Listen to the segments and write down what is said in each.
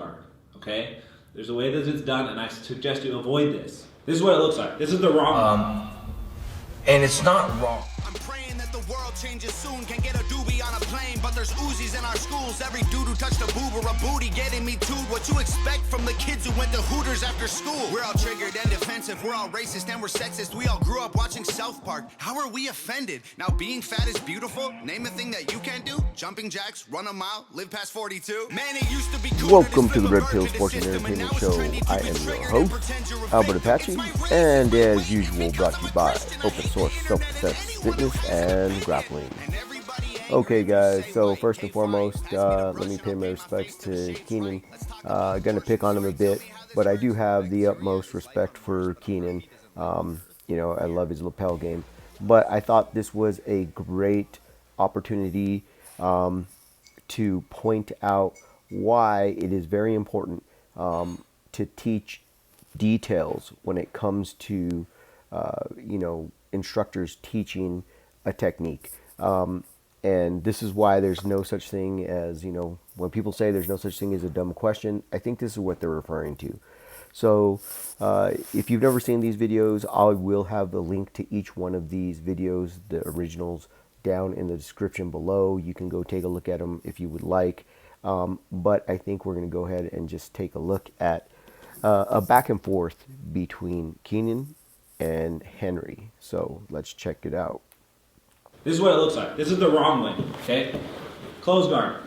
guard, okay? There's a way that it's done, and I suggest you avoid this. This is what it looks like. This is the wrong one. And it's not wrong. I'm praying that the world changes soon. Can get a doobie on a plane, but there's Uzis in our schools. Every dude who touched a boob or a booty getting me too. What you expect from the kids who went to Hooters after school? We're all triggered and defensive. We're all racist and we're sexist. We all grew up watching South Park. How are we offended? Now being fat is beautiful. Name a thing that you can't do. Jumping jacks, run a mile, live past 42. Man, it used to be cool. Welcome to the Red Pill Sports and Entertainment Show. I am your host, Albert Apache, and as usual, brought to you by Open Source Self-Defense Fitness and Grappling. Okay, guys, so first and foremost, let me pay my respects to Keenan. Gonna pick on him a bit, but I do have the utmost respect for Keenan. I love his lapel game, but I thought this was a great opportunity to point out why it is very important to teach details when it comes to instructors teaching a technique. And this is why there's no such thing as, when people say there's no such thing as a dumb question, I think this is what they're referring to. So if you've never seen these videos, I will have the link to each one of these videos, the originals, down in the description below. You can go take a look at them if you would like. But I think we're going to go ahead and just take a look at a back and forth between Keenan and Henry. So let's check it out. This is what it looks like. This is the wrong way, okay? Close guard.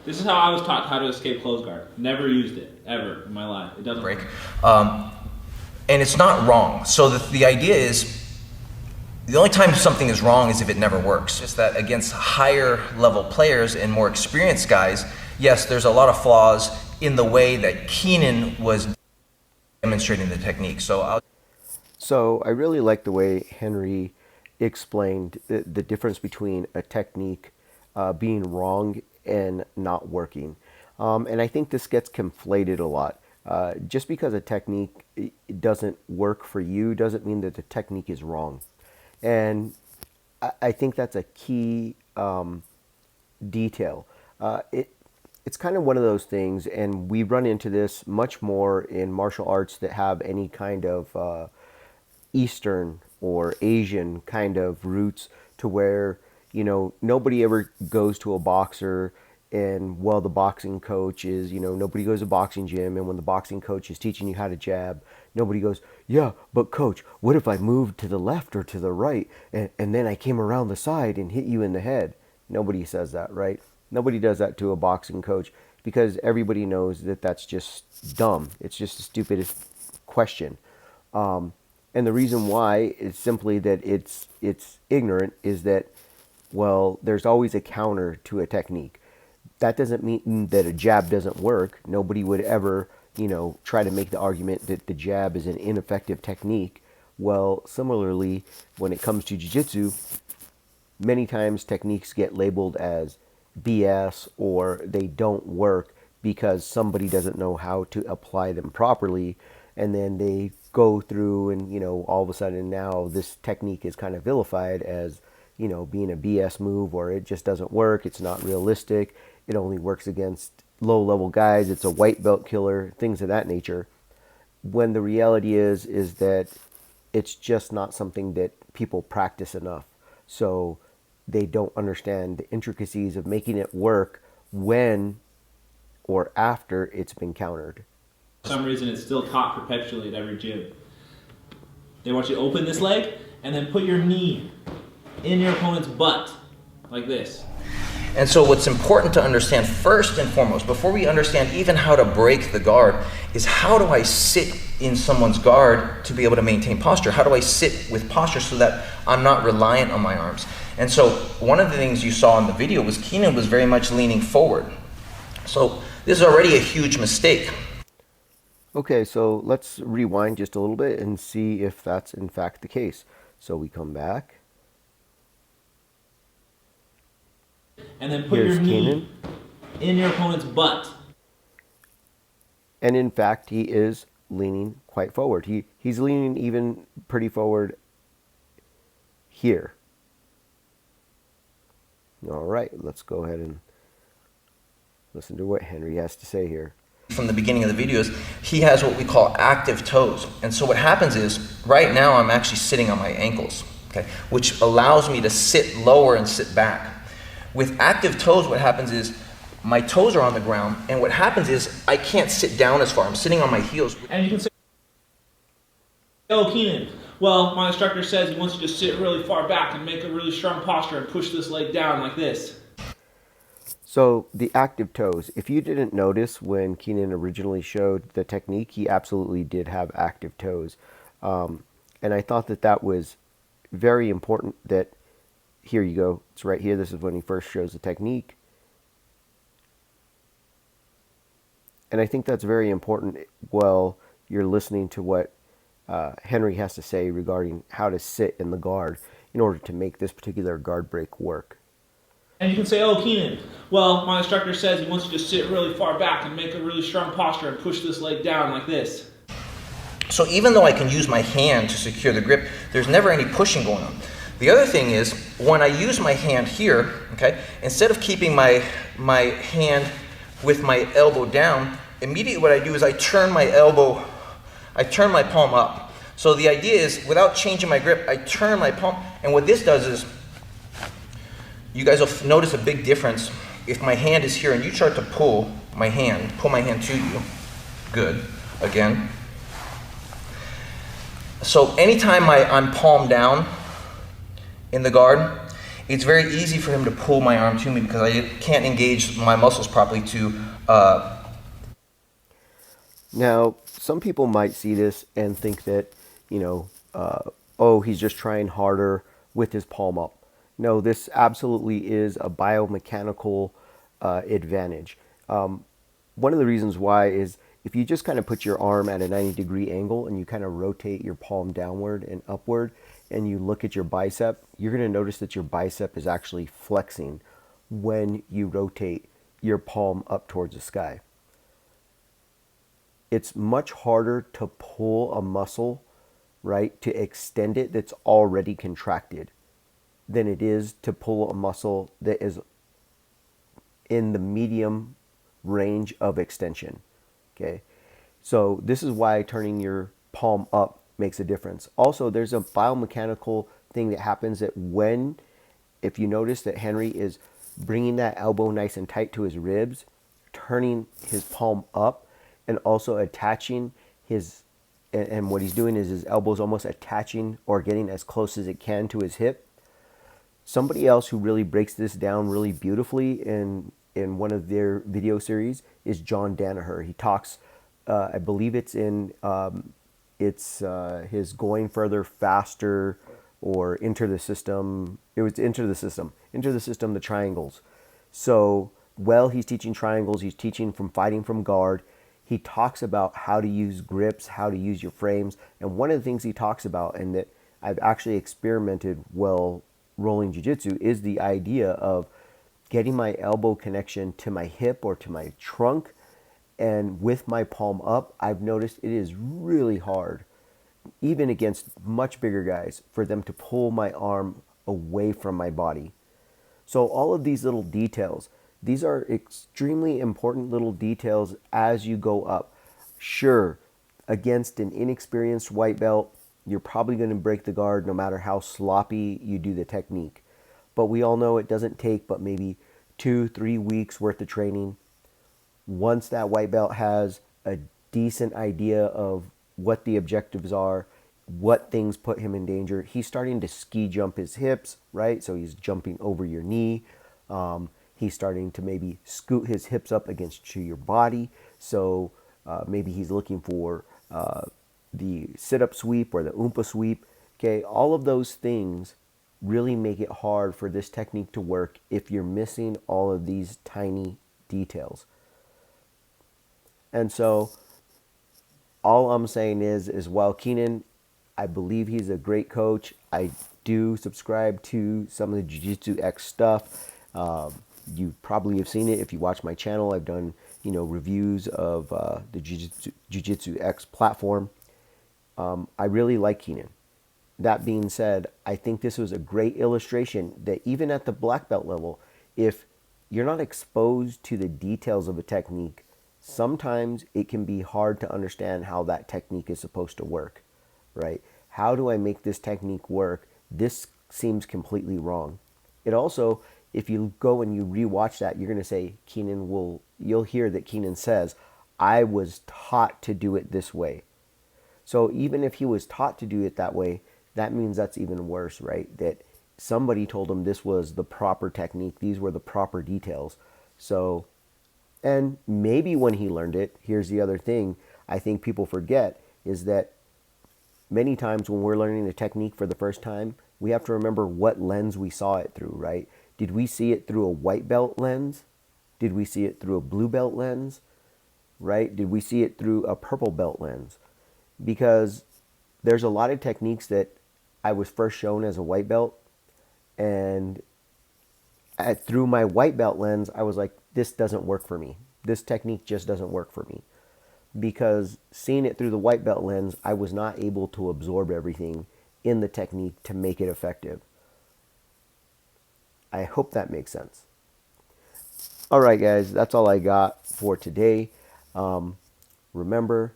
This is how I was taught how to escape close guard. Never used it, ever, in my life. It doesn't break. And it's not wrong. So the idea is, the only time something is wrong is if it never works. Just that against higher level players and more experienced guys, yes, there's a lot of flaws in the way that Keenan was demonstrating the technique. So I really like the way Henry explained the difference between a technique being wrong and not working. And I think this gets conflated a lot. Just because a technique doesn't work for you doesn't mean that the technique is wrong. And I think that's a key detail. It's kind of one of those things, and we run into this much more in martial arts that have any kind of Eastern or Asian kind of roots, to where, nobody ever goes to a boxer and, well, the boxing coach is, nobody goes to a boxing gym, and when the boxing coach is teaching you how to jab, nobody goes, yeah, but coach, what if I moved to the left or to the right and then I came around the side and hit you in the head? Nobody says that, right? Nobody does that to a boxing coach, because everybody knows that that's just dumb. It's just the stupidest question. And the reason why is simply that it's ignorant, is that, well, there's always a counter to a technique. That doesn't mean that a jab doesn't work. Nobody would ever, try to make the argument that the jab is an ineffective technique. Well, similarly, when it comes to jiu-jitsu, many times techniques get labeled as BS, or they don't work because somebody doesn't know how to apply them properly, and then they go through and, all of a sudden now this technique is kind of vilified as, being a BS move, or it just doesn't work, it's not realistic, it only works against low-level guys, it's a white belt killer, things of that nature. When the reality is that it's just not something that people practice enough. So they don't understand the intricacies of making it work when or after it's been countered. For some reason, it's still taught perpetually at every gym. They want you to open this leg and then put your knee in your opponent's butt, like this. And so what's important to understand first and foremost, before we understand even how to break the guard, is how do I sit in someone's guard to be able to maintain posture? How do I sit with posture so that I'm not reliant on my arms? And so one of the things you saw in the video was Keenan was very much leaning forward. So this is already a huge mistake. Okay, so let's rewind just a little bit and see if that's in fact the case. So we come back. And then put Here's your knee Keenan in your opponent's butt. And in fact, he is leaning quite forward. He's leaning even pretty forward here. All right, let's go ahead and Listen to what Henry has to say here. From the beginning of the videos, he has what we call active toes. And so what happens is, right now I'm actually sitting on my ankles, okay, which allows me to sit lower and sit back. With active toes, what happens is my toes are on the ground, and what happens is I can't sit down as far. I'm sitting on my heels. And you can say, "Oh, Keenan, well, my instructor says he wants you to sit really far back and make a really strong posture and push this leg down like this." So the active toes, if you didn't notice when Keenan originally showed the technique, he absolutely did have active toes. And I thought that that was very important that, here you go, it's right here, this is when he first shows the technique. And I think that's very important while you're listening to what Henry has to say regarding how to sit in the guard in order to make this particular guard break work. And you can say, "Oh, Keenan, well, my instructor says he wants you to sit really far back and make a really strong posture and push this leg down like this." So even though I can use my hand to secure the grip, there's never any pushing going on. The other thing is, when I use my hand here, okay, instead of keeping my hand with my elbow down, immediately what I do is I turn my palm up. So the idea is, without changing my grip, I turn my palm, and what this does is, you guys will notice a big difference. If my hand is here and you start to pull my hand to you, good, again. So anytime I'm palm down in the guard, it's very easy for him to pull my arm to me because I can't engage my muscles properly to... Now, some people might see this and think that, oh, he's just trying harder with his palm up. No, this absolutely is a biomechanical advantage. One of the reasons why is if you just kind of put your arm at a 90-degree angle and you kind of rotate your palm downward and upward and you look at your bicep, you're going to notice that your bicep is actually flexing when you rotate your palm up towards the sky. It's much harder to pull a muscle, right, to extend it that's already contracted than it is to pull a muscle that is in the medium range of extension. Okay, so this is why turning your palm up makes a difference. Also, there's a biomechanical thing that happens that if you notice that Henry is bringing that elbow nice and tight to his ribs, turning his palm up, and also attaching and what he's doing is his elbow's almost attaching or getting as close as it can to his hip. Somebody else who really breaks this down really beautifully in one of their video series is John Danaher. He talks, I believe it's in his Going Further Faster or Enter the System. It was Enter the System, the triangles. So while he's teaching triangles, he's teaching from fighting from guard. He talks about how to use grips, how to use your frames. And one of the things he talks about, and that I've actually experimented while rolling jiu-jitsu, is the idea of getting my elbow connection to my hip or to my trunk. And with my palm up, I've noticed it is really hard, even against much bigger guys, for them to pull my arm away from my body. So all of these little details, these are extremely important little details as you go up. Sure, against an inexperienced white belt, you're probably going to break the guard no matter how sloppy you do the technique. But we all know it doesn't take but maybe 2-3 weeks worth of training. Once that white belt has a decent idea of what the objectives are, what things put him in danger, he's starting to ski jump his hips, right? So he's jumping over your knee. He's starting to maybe scoot his hips up against your body. So maybe he's looking for the sit-up sweep or the oompa sweep. Okay, all of those things really make it hard for this technique to work if you're missing all of these tiny details. And so all I'm saying is while Keenan, I believe he's a great coach, I do subscribe to some of the Jiu-Jitsu X stuff. You probably have seen it if you watch my channel. I've done reviews of the Jiu-Jitsu X platform. I really like Keenan. That being said, I think this was a great illustration that even at the black belt level, if you're not exposed to the details of a technique, sometimes it can be hard to understand how that technique is supposed to work, right? How do I make this technique work? This seems completely wrong. It also, if you go and you rewatch that, you're going to say, you'll hear that Keenan says, I was taught to do it this way. So even if he was taught to do it that way, that means that's even worse, right? That somebody told him this was the proper technique, these were the proper details. So, and maybe when he learned it, here's the other thing I think people forget is that many times when we're learning a technique for the first time, we have to remember what lens we saw it through, right? Did we see it through a white belt lens? Did we see it through a blue belt lens? Right? Did we see it through a purple belt lens? Because there's a lot of techniques that I was first shown as a white belt, and through my white belt lens, I was like, this doesn't work for me. This technique just doesn't work for me. Because seeing it through the white belt lens, I was not able to absorb everything in the technique to make it effective. I hope that makes sense. All right, guys, that's all I got for today. Remember,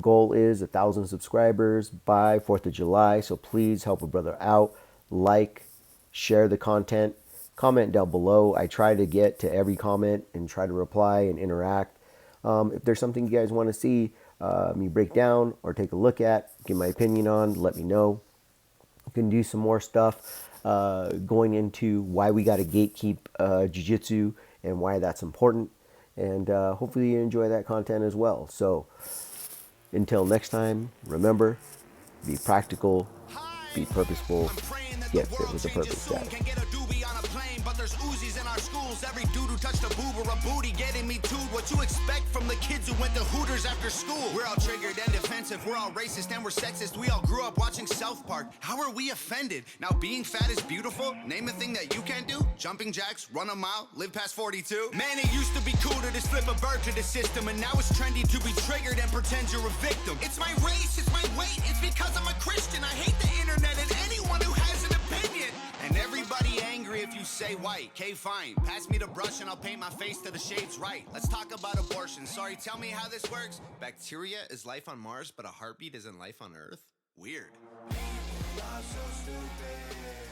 goal is 1,000 subscribers by 4th of July, so please help a brother out. Like, share the content, comment down below. I try to get to every comment and try to reply and interact. If there's something you guys want to see me break down or take a look at, give my opinion on, let me know. You can do some more stuff going into why we got to gatekeep jiu-jitsu and why that's important. And hopefully you enjoy that content as well. So until next time, remember, be practical, be purposeful, get fit with the purpose, guys. There's Uzis in our schools. Every dude who touched a boob or a booty getting me too. What you expect from the kids who went to Hooters after school? We're all triggered and defensive. We're all racist and we're sexist. We all grew up watching South Park. How are we offended? Now being fat is beautiful. Name a thing that you can't do. Jumping jacks, run a mile, live past 42. Man, it used to be cool to just flip a bird to the system, and now it's trendy to be triggered and pretend you're a victim. It's my race, it's my weight. It's because I'm a Christian. I hate the internet and anyone who has an opinion. And everybody angry if you say white. Okay, fine. Pass me the brush and I'll paint my face to the shades right. Let's talk about abortion. Sorry, tell me how this works. Bacteria is life on Mars, but a heartbeat isn't life on Earth? Weird. You're so stupid.